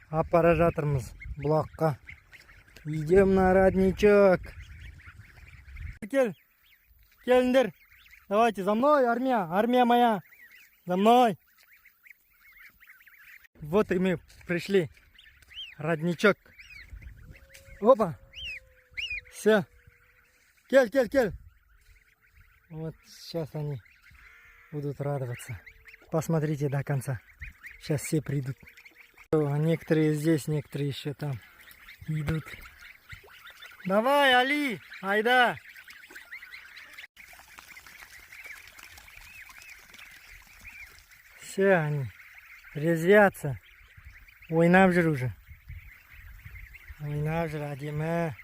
апара жатырмыз бұлаққа. Идем на родничок. Келіндер. Давайте, за мной, армия моя. За мной. Вот и мы пришли. Родничок. Опа. Все. Кель. Вот сейчас они будут радоваться. Посмотрите до конца. Сейчас все придут. Некоторые здесь, некоторые еще там идут. Давай, Али, айда. Все они резвятся. Ойнап жүр уже. Ойнап жүр, әдемі.